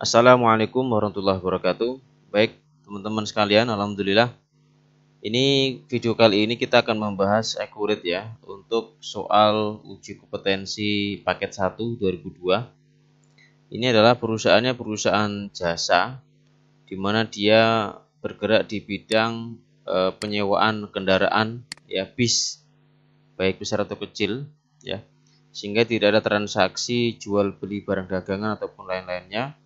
Assalamualaikum warahmatullahi wabarakatuh. Baik, teman-teman sekalian, alhamdulillah. Ini video kali ini kita akan membahas Accurate ya untuk soal uji kompetensi paket 1 2002. Ini adalah perusahaan jasa di mana dia bergerak di bidang penyewaan kendaraan ya bis baik besar atau kecil ya. Sehingga tidak ada transaksi jual beli barang dagangan ataupun lain-lainnya.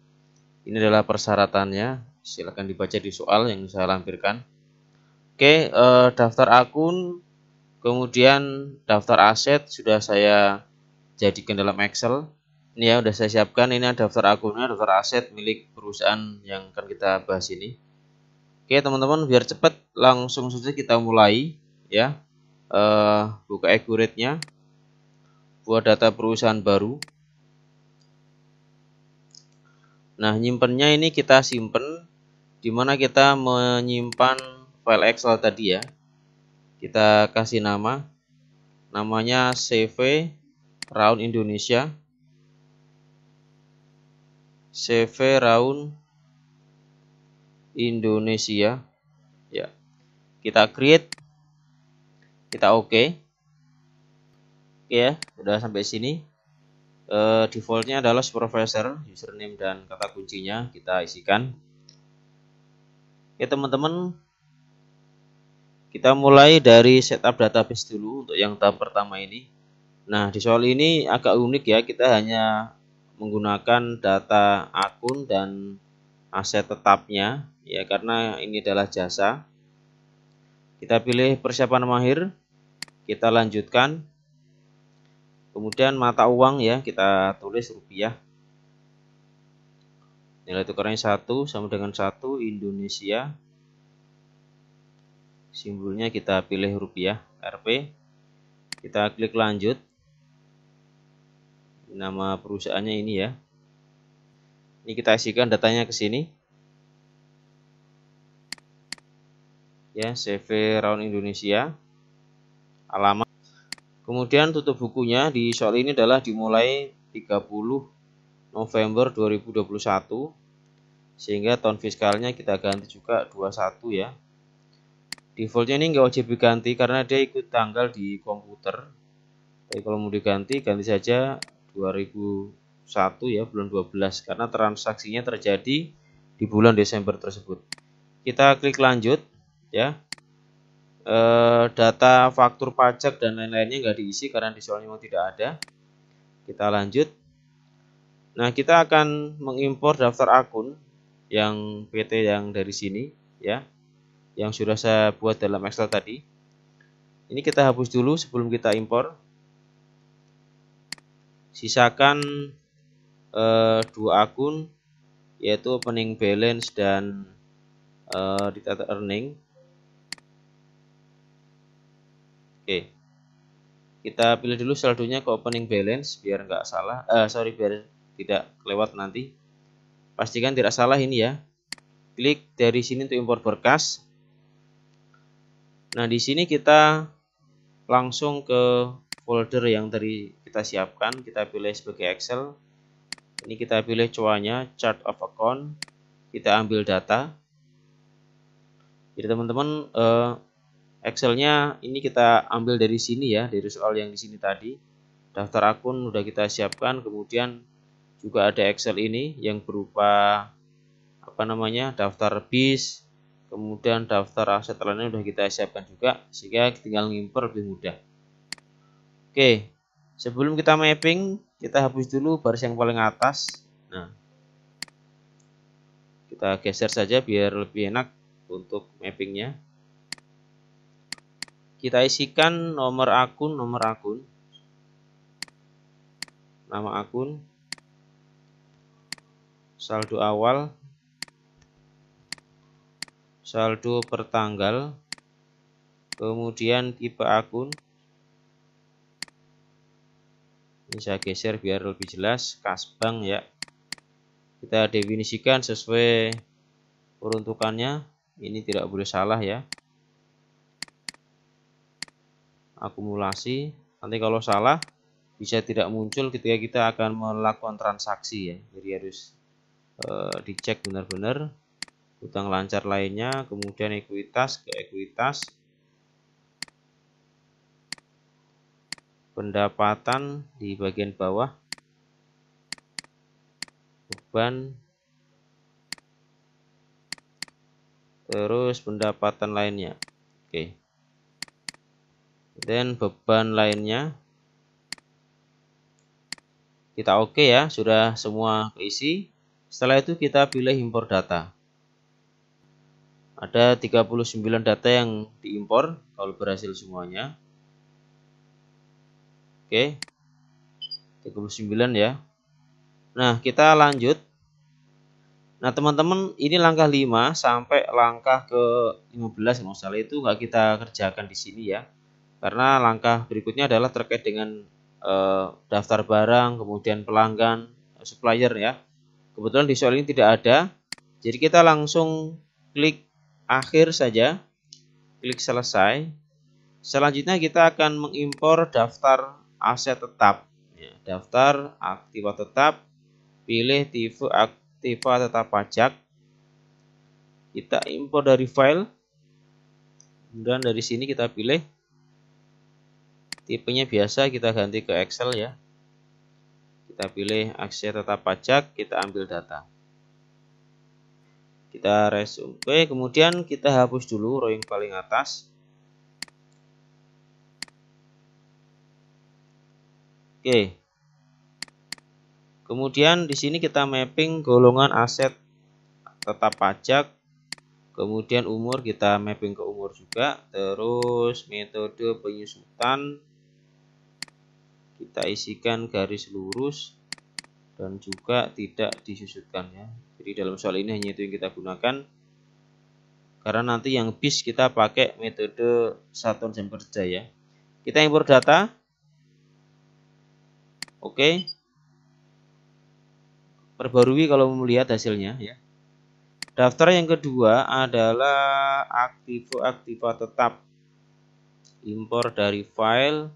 Ini adalah persyaratannya. Silakan dibaca di soal yang saya lampirkan. Oke, daftar akun, kemudian daftar aset sudah saya jadikan dalam Excel. Ini ya, sudah saya siapkan. Ini daftar akunnya, daftar aset milik perusahaan yang akan kita bahas ini. Oke, teman-teman, biar cepat langsung saja kita mulai ya. Buka Accurate-nya, buat data perusahaan baru. Nah, nyimpennya ini kita simpen di mana kita menyimpan file Excel tadi ya. Kita kasih namanya CV Round Indonesia. CV Round Indonesia ya. Kita create, kita oke ya, sudah sampai sini. Defaultnya adalah supervisor, username dan kata kuncinya kita isikan. Oke teman-teman, kita mulai dari setup database dulu untuk yang tahap pertama ini. Nah, di soal ini agak unik ya, kita hanya menggunakan data akun dan aset tetapnya ya, karena ini adalah jasa. Kita pilih persiapan mahir, kita lanjutkan. Kemudian mata uang ya, kita tulis rupiah. Nilai tukarnya 1 sama dengan 1 Indonesia. Simbolnya kita pilih rupiah, Rp. Kita klik lanjut. Nama perusahaannya ini ya. Ini kita isikan datanya ke sini. Ya, CV Round Indonesia. Alamat. Kemudian tutup bukunya di soal ini adalah dimulai 30 November 2021. Sehingga tahun fiskalnya kita ganti juga 21 ya. Defaultnya ini nggak wajib diganti karena dia ikut tanggal di komputer. Tapi kalau mau diganti, ganti saja 2001 ya, bulan 12 karena transaksinya terjadi di bulan Desember tersebut. Kita klik lanjut ya. Data faktur pajak dan lain-lainnya nggak diisi karena di soalnya memang tidak ada. Kita lanjut. Nah, kita akan mengimpor daftar akun yang PT yang dari sini ya, yang sudah saya buat dalam Excel tadi. Ini kita hapus dulu sebelum kita impor. Sisakan 2 akun, yaitu opening balance dan detailed earning. Oke, kita pilih dulu saldonya ke opening balance biar nggak salah. Biar tidak lewat nanti. Pastikan tidak salah ini ya. Klik dari sini untuk impor berkas. Nah, di sini kita langsung ke folder yang tadi kita siapkan. Kita pilih sebagai Excel. Ini kita pilih coanya chart of account. Kita ambil data. Jadi teman-teman, Excelnya ini kita ambil dari sini ya, dari soal yang di sini tadi. Daftar akun sudah kita siapkan, kemudian juga ada Excel ini yang berupa daftar bis, kemudian daftar aset lainnya sudah kita siapkan juga, sehingga tinggal ngimpor lebih mudah. Oke, sebelum kita mapping, kita hapus dulu baris yang paling atas. Nah, kita geser saja biar lebih enak untuk mappingnya. Kita isikan nomor akun, nama akun, saldo awal, saldo per tanggal, kemudian tipe akun. Ini saya geser biar lebih jelas, kas bank ya. Kita definisikan sesuai peruntukannya, ini tidak boleh salah ya. Akumulasi, nanti kalau salah bisa tidak muncul ketika kita akan melakukan transaksi ya. Jadi harus dicek benar-benar. Utang lancar lainnya, kemudian ekuitas ke ekuitas, pendapatan di bagian bawah, beban, terus pendapatan lainnya. Oke. Dan beban lainnya kita oke ya, sudah semua keisi. Setelah itu kita pilih impor data. Ada 39 data yang diimpor kalau berhasil semuanya. Oke. 39 ya. Nah, kita lanjut. Nah, teman-teman, ini langkah 5 sampai langkah ke 15 kalau salah itu nggak kita kerjakan di sini ya. Karena langkah berikutnya adalah terkait dengan daftar barang, kemudian pelanggan, supplier ya. Kebetulan di soal ini tidak ada. Jadi kita langsung klik akhir saja, klik selesai. Selanjutnya kita akan mengimpor daftar aset tetap. Ya, daftar aktiva tetap, pilih tipe aktiva tetap pajak. Kita impor dari file, dan dari sini kita pilih tipenya biasa, kita ganti ke Excel ya. Kita pilih aset tetap pajak, kita ambil data. Kita resume. Oke, kemudian kita hapus dulu row yang paling atas. Oke. Kemudian di sini kita mapping golongan aset tetap pajak. Kemudian umur kita mapping ke umur juga. Terus metode penyusutan kita isikan garis lurus dan juga tidak disusutkan ya. Jadi dalam soal ini hanya itu yang kita gunakan. Karena nanti yang bis kita pakai metode satuan jam kerja ya. Kita impor data. Oke. Perbarui kalau melihat hasilnya ya. Daftar yang kedua adalah aktiva tetap. Impor dari file.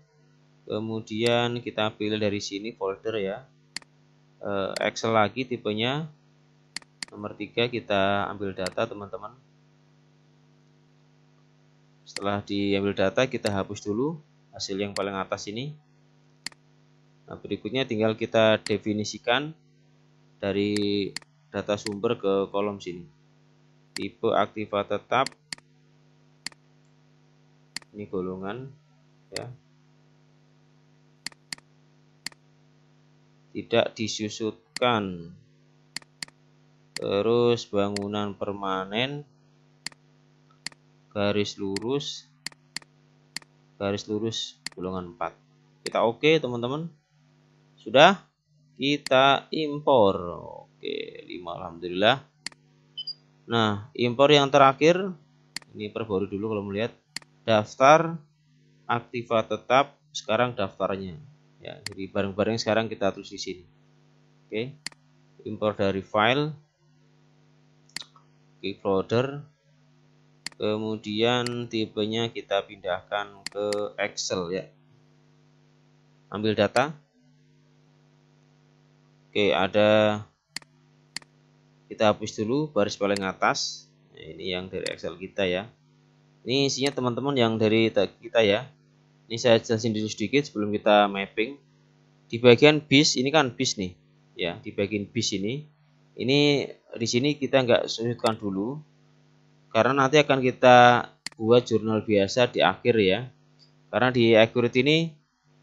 Kemudian kita pilih dari sini folder ya. Excel lagi tipenya. Nomor 3 kita ambil data teman-teman. Setelah diambil data kita hapus dulu hasil yang paling atas ini. Nah, berikutnya tinggal kita definisikan dari data sumber ke kolom sini. Tipe aktiva tetap. Ini golongan ya. Tidak disusutkan. Terus bangunan permanen, garis lurus golongan 4. Kita oke teman-teman. Sudah kita impor. Oke, 5 alhamdulillah. Nah, impor yang terakhir ini perbarui dulu kalau melihat daftar aktiva tetap, sekarang daftarnya ya. Jadi barang-barang sekarang kita tulis di sini. Oke. Impor dari file, klik folder. Kemudian tipenya kita pindahkan ke Excel ya. Ambil data. Oke, kita hapus dulu baris paling atas. Nah, ini yang dari Excel kita ya. Ini isinya teman-teman yang dari kita ya. Ini saya jelasin dulu sedikit sebelum kita mapping. Di bagian bis ini kan bis nih. Ya, di bagian bis ini di sini kita nggak susutkan dulu. Karena nanti akan kita buat jurnal biasa di akhir ya. Karena di accurate ini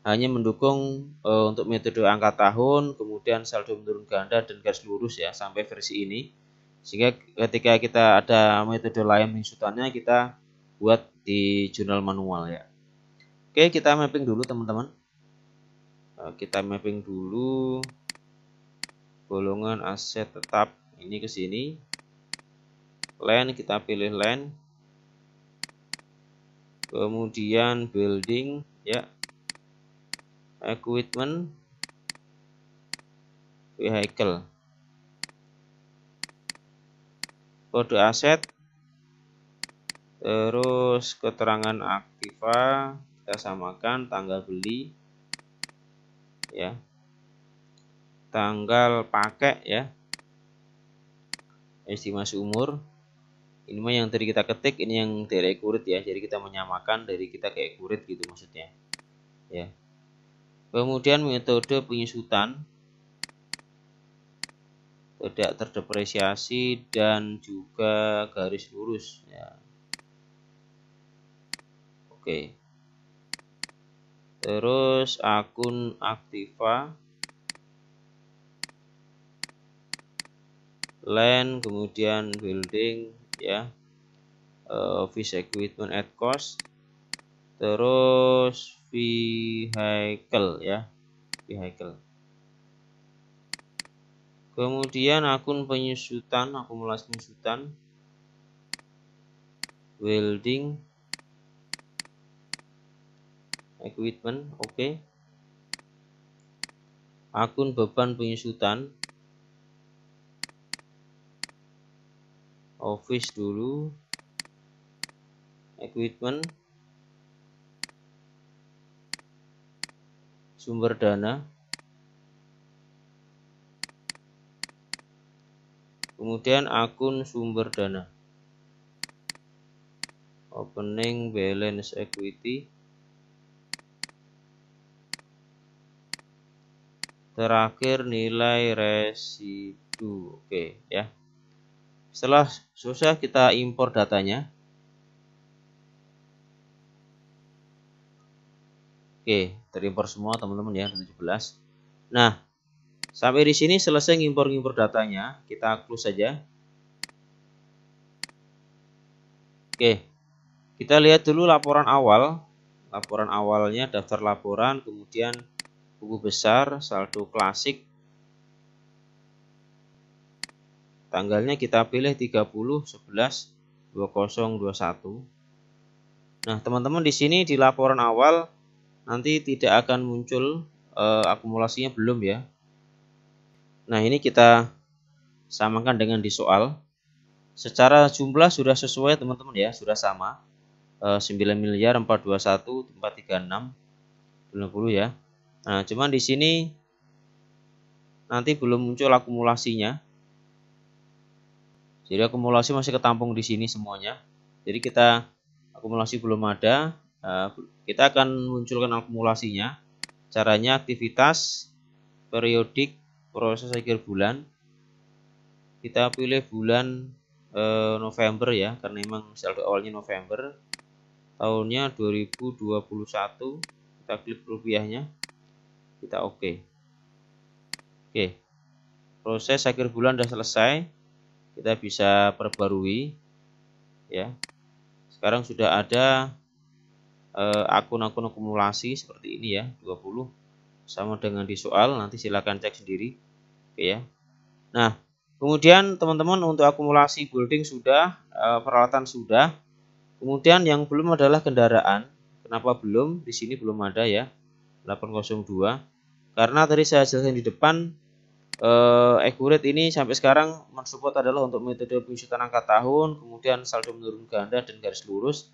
hanya mendukung untuk metode angka tahun, kemudian saldo menurun ganda dan garis lurus ya sampai versi ini. Sehingga ketika kita ada metode lain penyusutannya kita buat di jurnal manual ya. Oke, kita mapping dulu teman-teman. Kita mapping dulu golongan aset tetap ini ke sini. Land kita pilih land. Kemudian building ya. Equipment, vehicle. Kode aset, terus keterangan aktiva kita samakan, tanggal beli ya, tanggal pakai ya, estimasi umur. Ini mah yang tadi kita ketik, ini yang dari accurate ya. Jadi kita menyamakan dari kita ke accurate gitu maksudnya. Ya. Kemudian metode penyusutan tidak terdepresiasi dan juga garis lurus ya. Oke. Terus akun aktiva, land, kemudian building ya, office equipment at cost, terus vehicle ya, vehicle. Kemudian akun penyusutan, akumulasi penyusutan, welding equipment, oke. Akun beban penyusutan, office dulu, equipment, sumber dana, kemudian akun sumber dana, opening balance equity, terakhir nilai residu. Oke ya. Setelah selesai kita impor datanya. Oke, terimpor semua teman-teman ya, 17. Nah, sampai di sini selesai ngimpor datanya, kita close saja. Oke. Kita lihat dulu laporan awal. Laporan awalnya daftar laporan, kemudian buku besar, saldo klasik. Tanggalnya kita pilih 30/11/2021. Nah, teman-teman di sini di laporan awal nanti tidak akan muncul akumulasinya belum ya. Nah, ini kita samakan dengan di soal. Secara jumlah sudah sesuai teman-teman ya, sudah sama. 9.421.436 ya. Nah, cuman di sini nanti belum muncul akumulasinya. Jadi akumulasi masih ketampung di sini semuanya. Jadi kita akumulasi belum ada. Kita akan munculkan akumulasinya. Caranya aktivitas, periodik, proses akhir bulan. Kita pilih bulan November ya, karena memang saldo awalnya November. Tahunnya 2021. Kita klik rupiahnya. Kita oke. Oke. Proses akhir bulan sudah selesai. Kita bisa perbarui ya. Sekarang sudah ada akun-akun akumulasi seperti ini ya, 20 sama dengan di soal, nanti silakan cek sendiri. Oke ya. Nah, kemudian teman-teman untuk akumulasi building sudah, peralatan sudah. Kemudian yang belum adalah kendaraan. Kenapa belum? Di sini belum ada ya. 802. Karena tadi saya jelaskan di depan, accurate ini sampai sekarang mensupport adalah untuk metode penyusutan angka tahun, kemudian saldo menurun ganda dan garis lurus.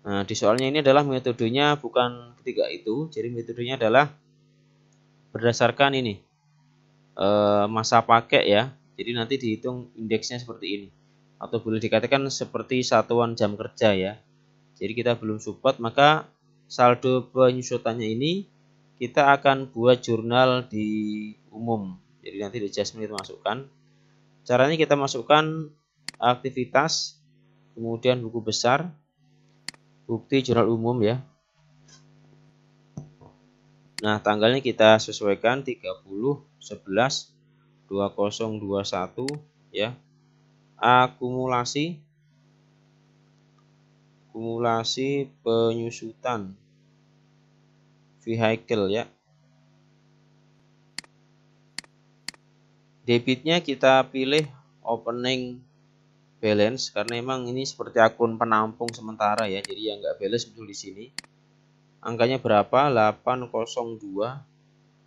Nah, di soalnya ini adalah metodenya bukan ketiga itu, jadi metodenya adalah berdasarkan ini masa pakai ya. Jadi nanti dihitung indeksnya seperti ini, atau boleh dikatakan seperti satuan jam kerja ya. Jadi kita belum support, maka saldo penyusutannya ini kita akan buat jurnal di umum. Jadi nanti di adjustment itu masukkan. Caranya kita masukkan aktivitas, kemudian buku besar, bukti jurnal umum ya. Nah, tanggalnya kita sesuaikan 30/11/2021 ya. Akumulasi penyusutan vehicle ya. Debitnya kita pilih opening balance karena memang ini seperti akun penampung sementara ya. Jadi yang nggak balance betul di sini. Angkanya berapa? 802.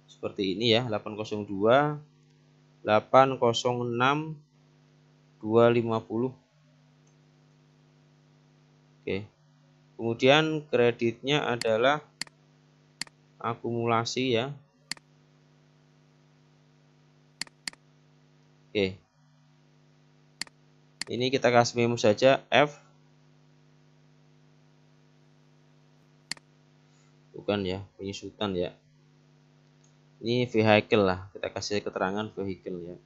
Seperti ini ya, 802 806 250. Oke. Kemudian kreditnya adalah akumulasi ya. Oke. Ini kita kasih memo saja F, bukan ya, penyusutan ya. Ini vehicle lah, kita kasih keterangan vehicle ya.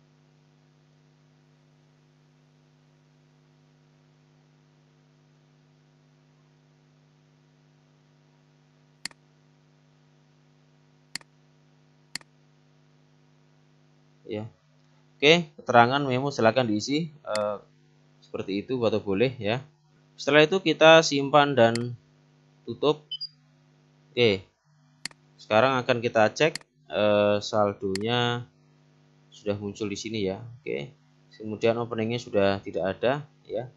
Ya, oke, keterangan memo silakan diisi seperti itu atau boleh ya. Setelah itu kita simpan dan tutup. Oke, sekarang akan kita cek saldonya sudah muncul di sini ya. Oke, kemudian openingnya sudah tidak ada ya,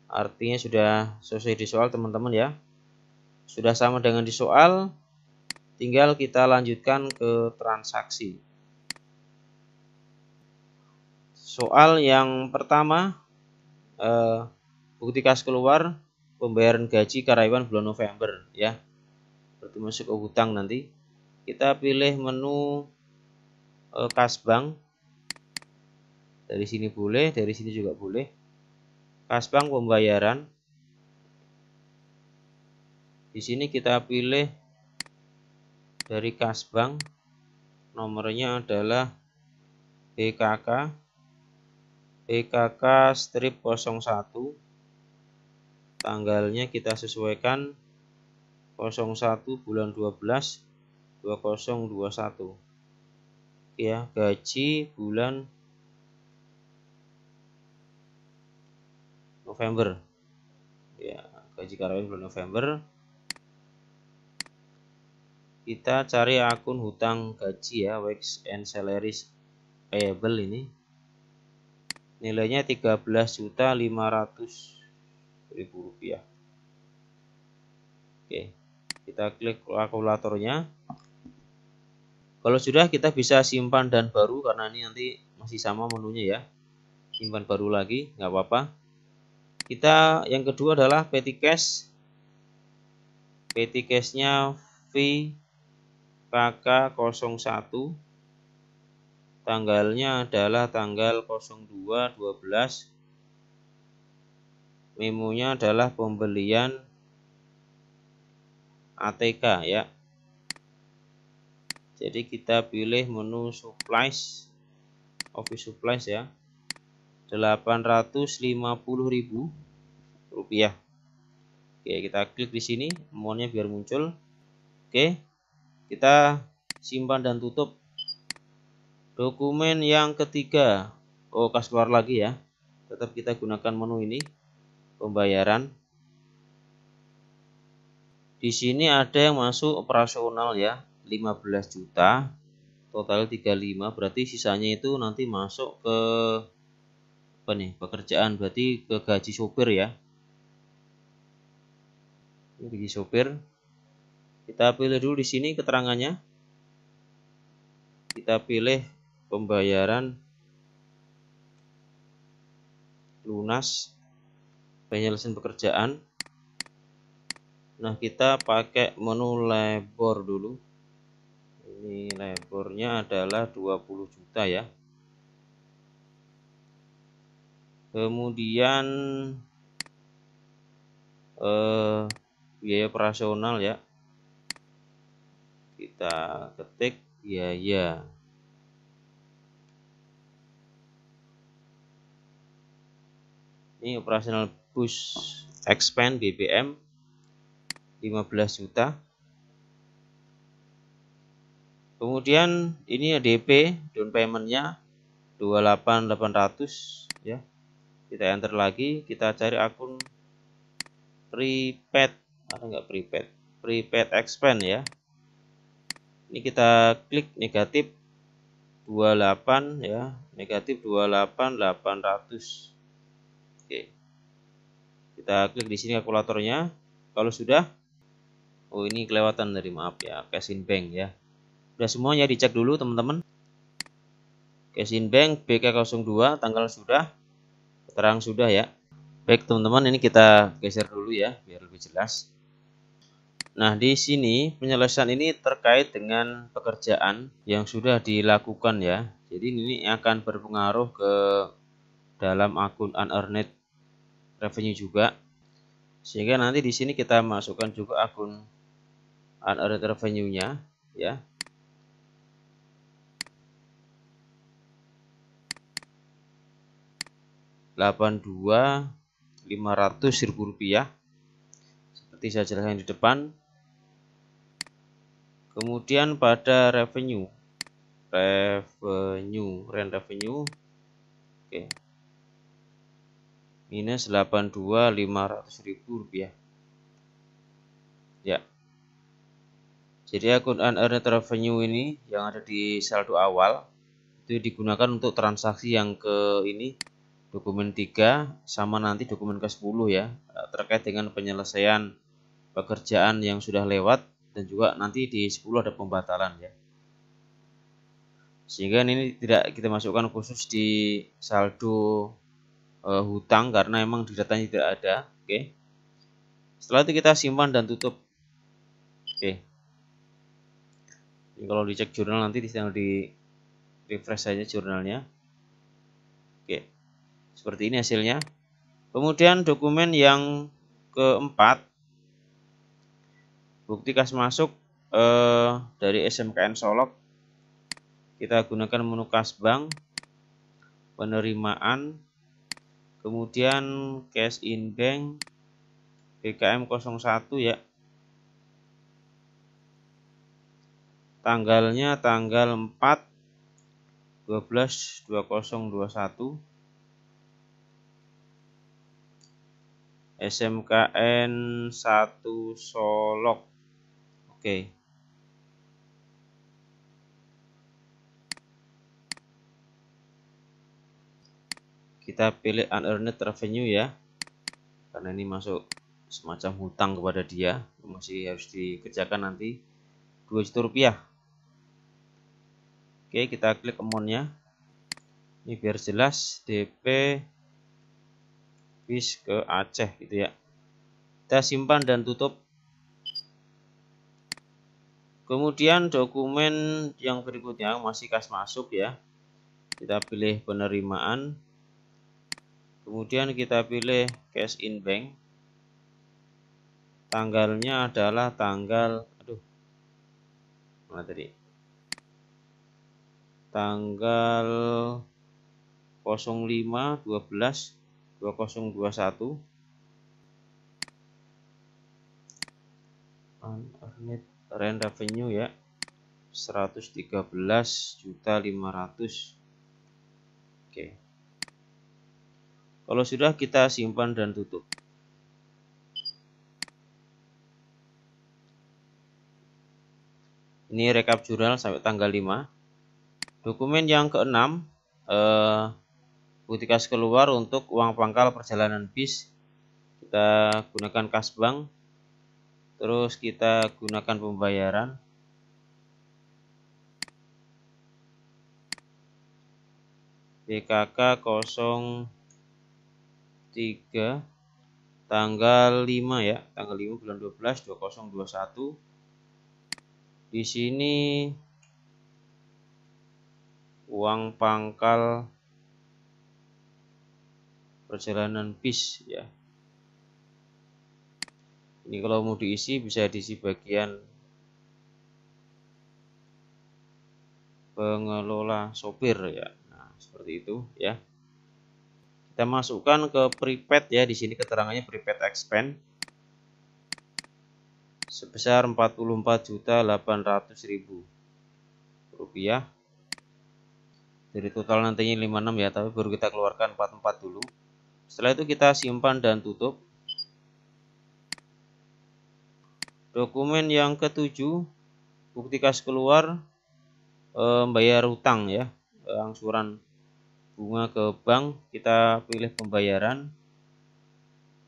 artinya sudah selesai di soal teman-teman ya. Sudah sama dengan di soal, tinggal kita lanjutkan ke transaksi. Soal yang pertama, bukti kas keluar pembayaran gaji karyawan bulan November ya, berarti masuk ke hutang. Nanti kita pilih menu kas bank, dari sini boleh, dari sini juga boleh. Kas bank pembayaran, di sini kita pilih dari kas bank, nomornya adalah BKK strip 01, tanggalnya kita sesuaikan 01 bulan 12 2021 ya, gaji bulan November ya, gaji karyawan bulan November. Kita cari akun hutang gaji ya, wage and salaries payable, ini nilainya 13.500.000 rupiah. Oke, kita klik kalkulatornya. Kalau sudah, kita bisa simpan dan baru, karena ini nanti masih sama menunya ya, simpan baru lagi nggak apa-apa. Kita yang kedua adalah petty cash. Petty cash-nya VKK01, tanggalnya adalah tanggal 02/12, memonya adalah pembelian ATK ya. Jadi kita pilih menu supplies, office supplies ya, 850.000 rupiah. Oke, kita klik di sini amonnya biar muncul. Oke, kita simpan dan tutup. Dokumen yang ketiga, kas keluar lagi ya, tetap kita gunakan menu ini, pembayaran. Di sini ada yang masuk operasional ya, 15 juta, total 35, berarti sisanya itu nanti masuk ke apa nih, pekerjaan, berarti ke gaji sopir ya. Ini gaji sopir. Kita pilih dulu di sini keterangannya. Kita pilih pembayaran lunas penyelesaian pekerjaan. Nah, kita pakai menu labor dulu. Ini labornya adalah 20 juta ya. Kemudian biaya operasional ya, kita ketik biaya. Ini operasional bus expense BBM 15 juta. Kemudian ini DP, down paymentnya 28.800 ya. Kita enter lagi, kita cari akun prepaid, ada nggak prepaid? Prepaid expense ya. Ini kita klik negatif 28 ya, negatif 28.800. Oke, kita klik di sini kalkulatornya. Kalau sudah, oh ini kelewatan dari, maaf ya, cash in bank ya. Udah semuanya dicek dulu teman-teman. Cash in bank BK02, tanggal sudah, keterangan sudah ya. Baik teman-teman, ini kita geser dulu ya biar lebih jelas. Nah, di sini penyelesaian ini terkait dengan pekerjaan yang sudah dilakukan ya. Jadi ini akan berpengaruh ke dalam akun unearned revenue juga, sehingga nanti di sini kita masukkan juga akun unearned revenue-nya ya. Rp82.500.000 seperti saya jelaskan di depan. Kemudian pada revenue oke, minus Rp82.500.000 ya. Jadi akun unearned revenue ini yang ada di saldo awal itu digunakan untuk transaksi yang ke ini dokumen 3 sama nanti dokumen ke-10 ya, terkait dengan penyelesaian pekerjaan yang sudah lewat, dan juga nanti di 10 ada pembatalan ya. Sehingga ini tidak kita masukkan khusus di saldo hutang karena memang di datanya tidak ada. Oke. Setelah itu kita simpan dan tutup. Oke. Ini kalau dicek jurnal nanti tinggal di refresh saja jurnalnya. Oke. Seperti ini hasilnya. Kemudian dokumen yang keempat, bukti kas masuk dari SMKN Solok. Kita gunakan menu kas bank, penerimaan, kemudian cash in bank, BKM 01 ya. Tanggalnya tanggal 4/12/2021. SMKN 1 Solok. Oke. Kita pilih unearned revenue ya. Karena ini masuk semacam hutang kepada dia, masih harus dikerjakan nanti Rp2 juta. Oke, kita klik amount-nya. Ini biar jelas, DP bis ke Aceh gitu ya. Kita simpan dan tutup. Kemudian dokumen yang berikutnya masih kas masuk ya. Kita pilih penerimaan. Kemudian kita pilih cash in bank. Tanggalnya adalah tanggal tanggal 05/12/2021. Unearned revenue ya, 113.500.000. Oke. Kalau sudah, kita simpan dan tutup. Ini rekap jurnal sampai tanggal 5. Dokumen yang keenam, bukti kas keluar untuk uang pangkal perjalanan bis. Kita gunakan kas bank. Terus kita gunakan pembayaran. BKK 03 tanggal 5 ya, tanggal 5 bulan 12 2021. Di sini uang pangkal perjalanan bis ya. Ini kalau mau diisi bisa diisi bagian pengelola sopir ya. Nah, seperti itu ya. Kita masukkan ke prepaid ya, di sini keterangannya prepaid expense sebesar Rp44.800.000. Dari total nantinya 56 ya, tapi baru kita keluarkan 44 dulu. Setelah itu kita simpan dan tutup. Dokumen yang ketujuh, bukti kas keluar bayar hutang ya, angsuran bunga ke bank. Kita pilih pembayaran,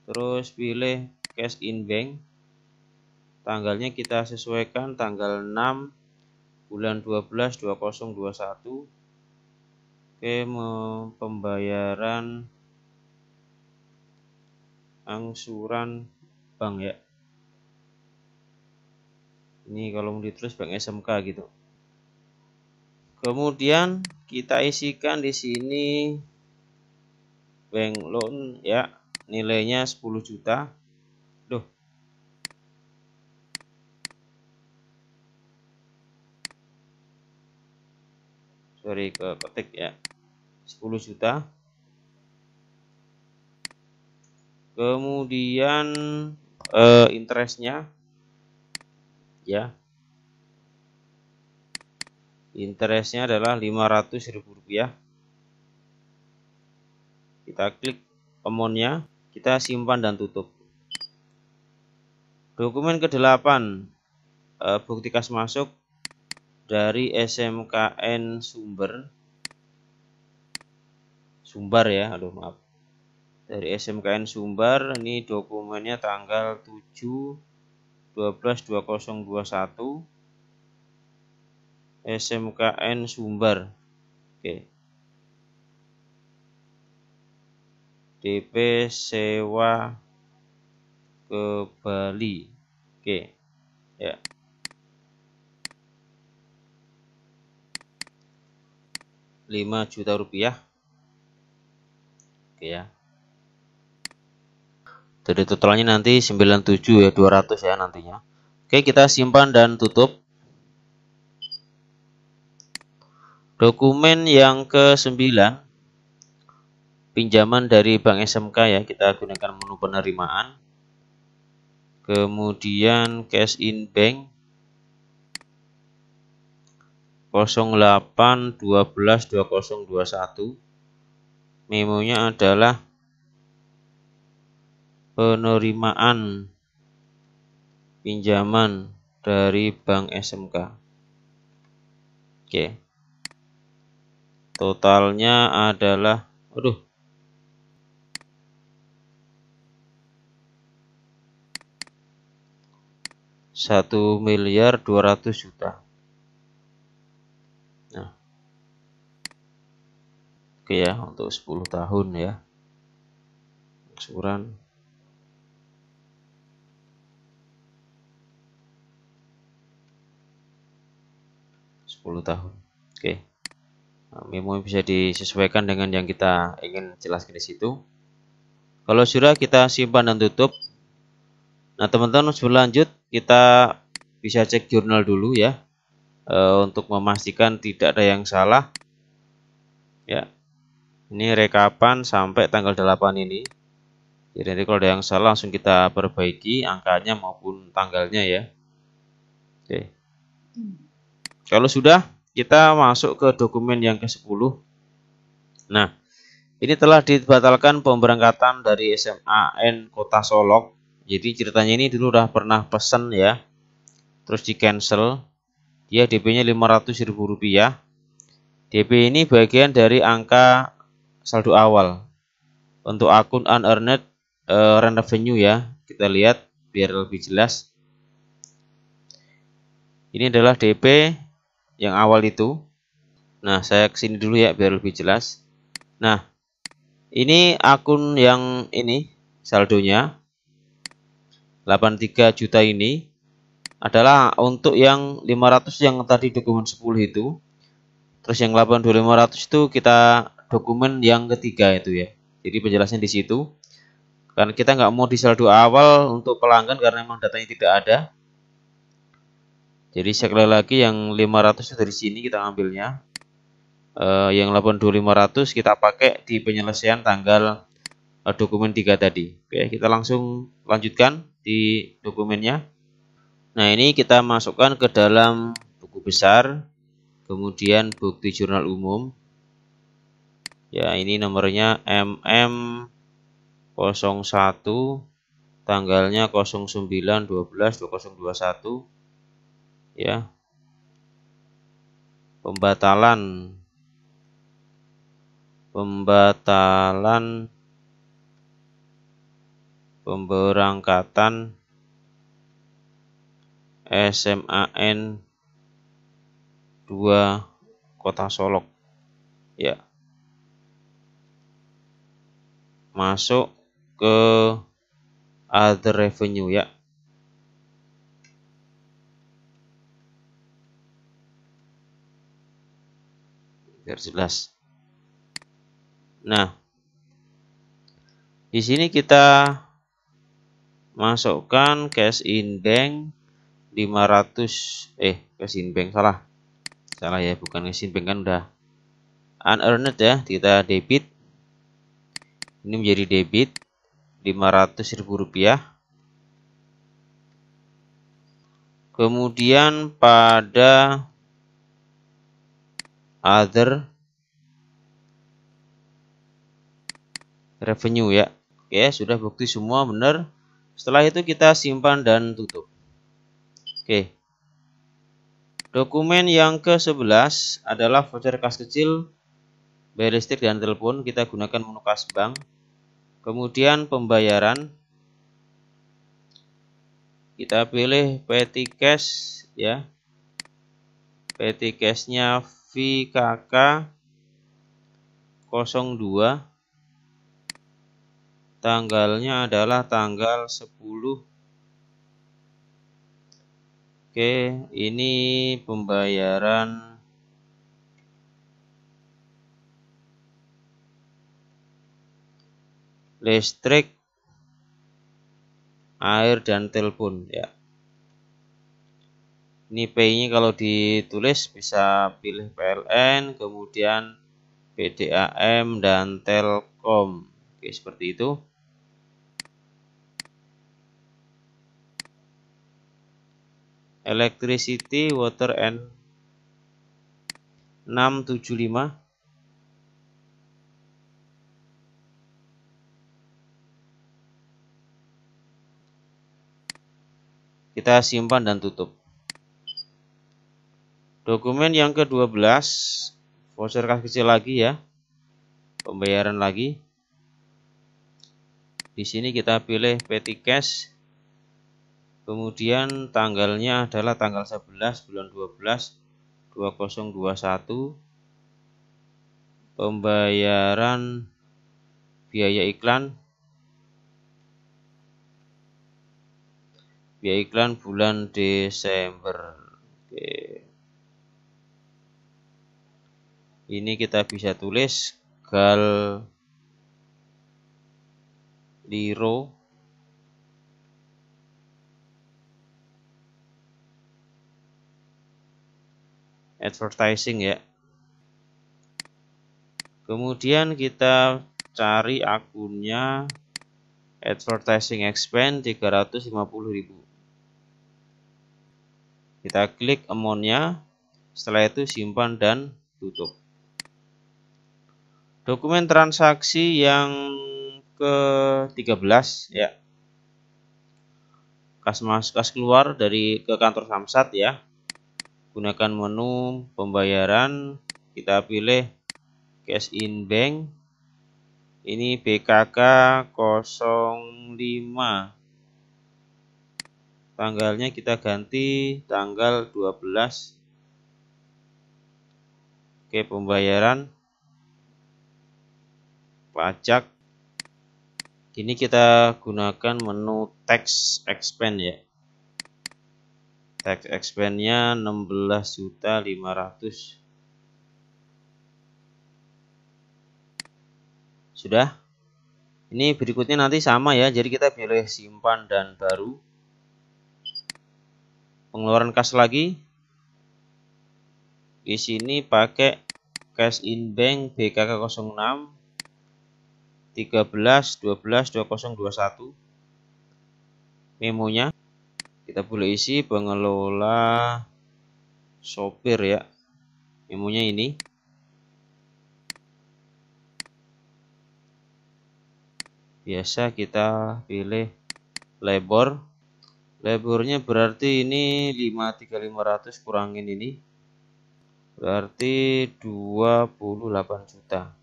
terus pilih cash in bank. Tanggalnya kita sesuaikan tanggal 6 bulan 12 2021. Oke, pembayaran angsuran bank ya. Ini kalau mau ditulis bank SMK gitu. Kemudian kita isikan di sini bank loan ya, nilainya 10 juta. Duh. Sorry, ketik ya. 10 juta. Kemudian interestnya ya. Interestnya adalah Rp500.000. Kita klik amount-nya, kita simpan dan tutup. Dokumen ke-8, bukti kas masuk dari SMKN Sumbar ya, aduh maaf. Dari SMKN Sumbar, ini dokumennya tanggal 7/12/2021 SMKN Sumbar. Oke. DP sewa ke Bali. Oke. Ya. Rp5 juta. Oke ya. Jadi totalnya nanti 97 ya, 200 ya nantinya. Oke, kita simpan dan tutup. Dokumen yang ke-9, pinjaman dari Bank SMK ya, kita gunakan menu penerimaan. Kemudian cash in bank 08/12/2021. Memonya adalah penerimaan pinjaman dari Bank SMK. Oke. Totalnya adalah Rp1.200.000.000. Nah, oke ya, untuk 10 tahun ya. Angsuran 10 tahun. Oke. Nah, memo bisa disesuaikan dengan yang kita ingin jelaskan di situ. Kalau sudah, kita simpan dan tutup. Nah, teman-teman, sebelum lanjut kita bisa cek jurnal dulu ya, untuk memastikan tidak ada yang salah. Ya, ini rekapan sampai tanggal 8 ini. Jadi nanti kalau ada yang salah langsung kita perbaiki angkanya maupun tanggalnya ya. Oke. Kalau sudah, kita masuk ke dokumen yang ke-10. Nah, ini telah dibatalkan pemberangkatan dari SMAN Kota Solok. Jadi ceritanya ini dulu udah pernah pesen ya, terus di cancel. Dia DP-nya Rp500.000. DP ini bagian dari angka saldo awal untuk akun unearned rent revenue ya. Kita lihat biar lebih jelas. Ini adalah DP yang awal itu. Nah, saya kesini dulu ya biar lebih jelas. Nah, ini akun yang ini saldonya 83 juta ini adalah untuk yang 500 yang tadi dokumen 10 itu. Terus yang 82.500 itu kita dokumen yang ketiga itu ya. Jadi penjelasan di situ. Karena kita nggak mau di saldo awal untuk pelanggan karena memang datanya tidak ada. Jadi sekali lagi yang 500 itu dari sini kita ambilnya. Yang 82.500 kita pakai di penyelesaian tanggal dokumen 3 tadi. Oke, kita langsung lanjutkan di dokumennya. Nah, ini kita masukkan ke dalam buku besar, kemudian bukti jurnal umum. Ya, ini nomornya MM01, tanggalnya 09/12/2021. Ya. Pembatalan pemberangkatan SMAN 2 Kota Solok ya, masuk ke other revenue ya. Biar jelas. Nah, Di sini kita masukkan cash in bank 500 cash in bank salah ya, bukan cash in bank, kan udah unearned ya, kita debit. Ini menjadi debit Rp500.000. Kemudian pada other revenue ya. Oke, sudah bukti semua benar. Setelah itu kita simpan dan tutup. Oke. Dokumen yang ke-11 adalah voucher kas kecil, bayar listrik dan telepon. Kita gunakan menu kas bank. Kemudian pembayaran. Kita pilih petty cash ya. Petty cash-nya VKK 02. Tanggalnya adalah tanggal 10. Oke, ini pembayaran listrik, air dan telepon ya. Ini pay-nya kalau ditulis bisa pilih PLN, kemudian PDAM dan Telkom. Oke, seperti itu. Electricity, water and 675. Kita simpan dan tutup. Dokumen yang ke-12, voucher kas kecil lagi ya. Pembayaran lagi. Di sini kita pilih petty cash. Kemudian tanggalnya adalah tanggal 11 bulan 12 2021. Pembayaran biaya iklan. Biaya iklan bulan Desember. Oke. Ini kita bisa tulis gal liro advertising ya. Kemudian kita cari akunnya advertising expense 350.000. Kita klik amount-nya, setelah itu simpan dan tutup. Dokumen transaksi yang ke-13 ya. Kas masuk, kas keluar dari ke kantor Samsat ya. Gunakan menu pembayaran, kita pilih cash in bank. Ini BKK 05. Tanggalnya kita ganti tanggal 12. Oke, pembayaran pajak. Ini kita gunakan menu tax expense ya. Tax expense-nya 16.500.000. Sudah. Ini berikutnya nanti sama ya. Jadi kita pilih simpan dan baru. Pengeluaran kas lagi. Di sini pakai cash in bank BKK 06 13/12/2021. Memonya kita boleh isi pengelola sopir ya. Memonya ini. Biasa kita pilih labor. Labornya berarti ini 53.500 kurangin ini. Berarti 28 juta.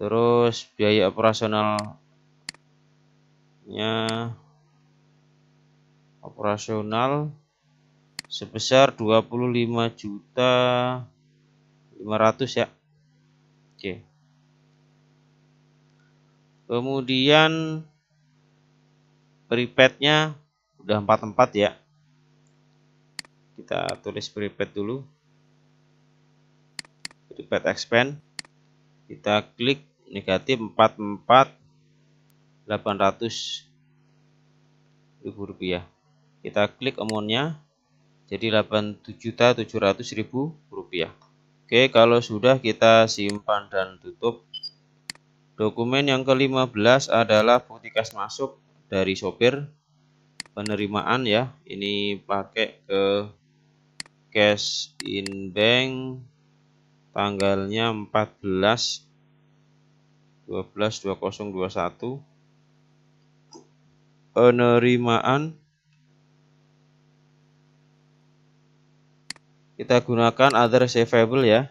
Terus biaya operasional sebesar 25.500.000 ya. Oke. Kemudian prepaid-nya udah 44 ya. Kita tulis prepaid dulu. Prepaid expense. Kita klik negatif 44.800.000 rupiah. Kita klik amountnya jadi 87.700.000 rupiah. Oke, kalau sudah kita simpan dan tutup. Dokumen yang ke-15 adalah bukti kas masuk dari sopir penerimaan ya. Ini pakai ke cash in bank, tanggalnya 14/12/2021. Penerimaan kita gunakan other receivable ya,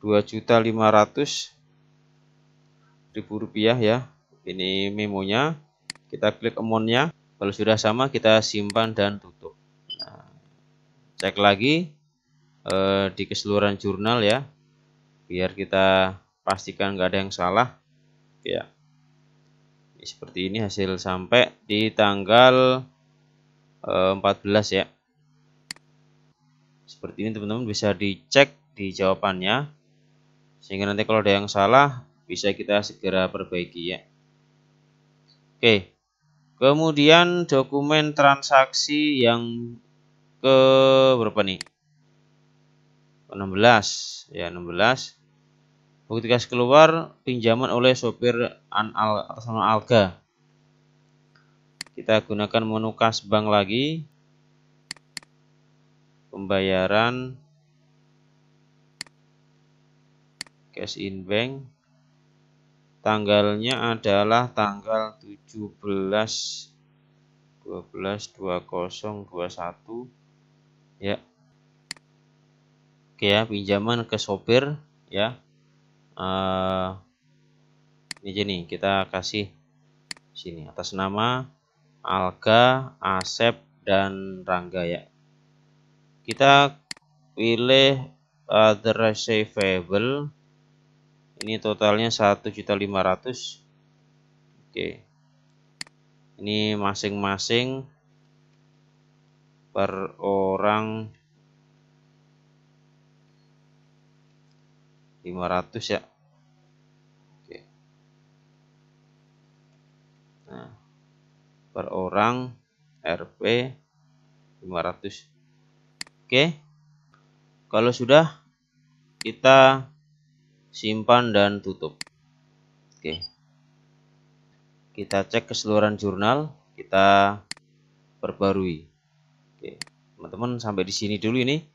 2.500.000 rupiah ya. Ini memonya, kita klik amountnya. Kalau sudah sama kita simpan dan tutup. Nah, cek lagi di keseluruhan jurnal ya, biar kita pastikan nggak ada yang salah ya. Seperti ini hasil sampai di tanggal 14 ya. Seperti ini teman-teman, bisa dicek di jawabannya, sehingga nanti kalau ada yang salah bisa kita segera perbaiki ya. Oke, kemudian dokumen transaksi yang ke berapa nih? 16 ya, 16. Bukti kas keluar pinjaman oleh sopir atas nama Alga. Kita gunakan menu kas bank lagi. Pembayaran cash in bank. Tanggalnya adalah tanggal 17/12/2021 ya. Oke ya, pinjaman ke sopir ya. Ini jadi kita kasih sini atas nama Alga, Asep, dan Rangga ya. Kita pilih other receivable. Ini totalnya 1.500.000. Oke. Ini masing-masing per orang 500 ya. Oke. Nah, per orang Rp 500. Oke. Kalau sudah, kita simpan dan tutup. Oke. Kita cek keseluruhan jurnal, kita perbarui. Oke. Teman-teman sampai di sini dulu ini.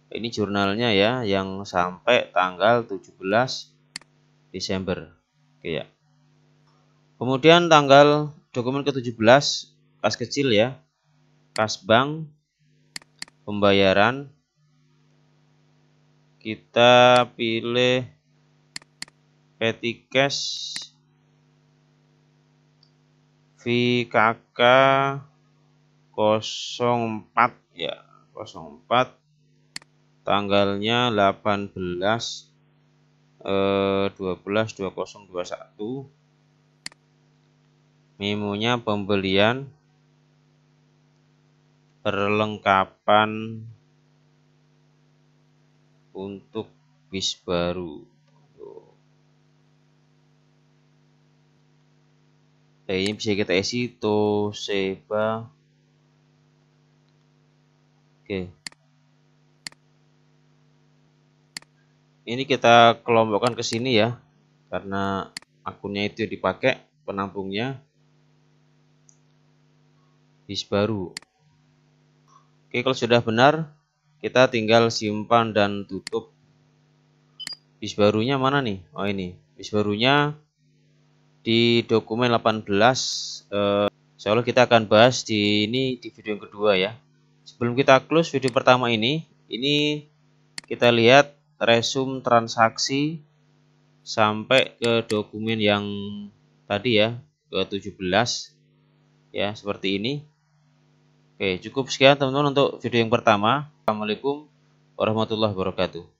Ini jurnalnya ya, yang sampai tanggal 17 Desember. Oke ya. Kemudian tanggal dokumen ke-17 kas kecil ya. Kas bank, pembayaran. Kita pilih petty cash VKK 04 ya, 04. Tanggalnya 18/12/2021. Memonya pembelian perlengkapan untuk bis baru. Ini bisa kita isi Toshiba. Oke. Ini kita kelompokkan ke sini ya, karena akunnya itu dipakai penampungnya bis baru. Oke, kalau sudah benar, kita tinggal simpan dan tutup. Bis barunya mana nih? Oh ini, bis barunya di dokumen 18. Insya Allah kita akan bahas di video yang kedua ya. Sebelum kita close video pertama ini kita lihat resume transaksi sampai ke dokumen yang tadi ya, ke 17 ya, seperti ini. Oke, cukup sekian teman-teman untuk video yang pertama. Assalamualaikum warahmatullahi wabarakatuh.